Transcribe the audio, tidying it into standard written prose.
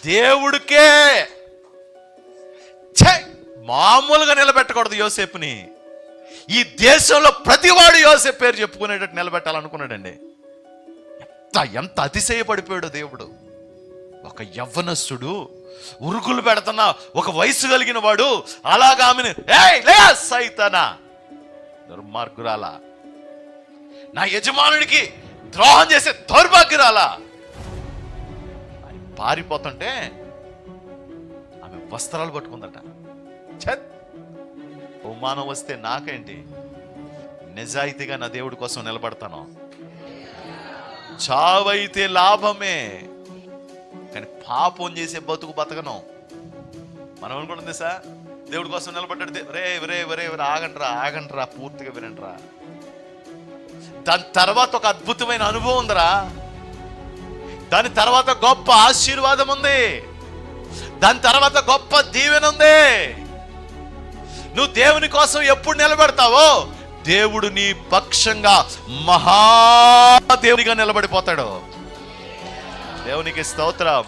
దేవుడికే మామూలుగా నిలబెట్టకూడదు యోసేపుని. ఈ దేశంలో ప్రతివాడు యోసేపు పేరు చెప్పుకునేటట్టు నిలబెట్టాలనుకున్నాడండి. ఎంత అతిశయపడిపోయాడు దేవుడు. ఒక యవ్వనస్తుడు ఉరుకులు పెడుతున్న ఒక వయసు కలిగిన వాడు అలాగా ఆమెను సైతానా దుర్మార్గురాల, నా యజమానుడికి ద్రోహం చేసే దౌర్భాగ్యురాలా అని పారిపోతుంటే ఆమె వస్త్రాలు పట్టుకుందట. అవమానం వస్తే నాకేంటి, నిజాయితీగా నా దేవుడి కోసం నిలబడతాను. చావైతే లాభమే, కానీ పాపం చేసే బతకను. మనం అనుకుంటుంది సార్ దేవుడి కోసం నిలబడ్డాడు. రే ఆగండ్రా పూర్తిగా వినండిరా. దాని తర్వాత ఒక అద్భుతమైన అనుభవం ఉందిరా. దాని తర్వాత గొప్ప ఆశీర్వాదం ఉంది. దాని తర్వాత గొప్ప దీవెన ఉంది. నువ్వు దేవుని కోసం ఎప్పుడు నిలబెడతావో దేవుడు నీ పక్షంగా మహాదేవునిగా నిలబడిపోతాడు. దేవునికి స్తోత్రం.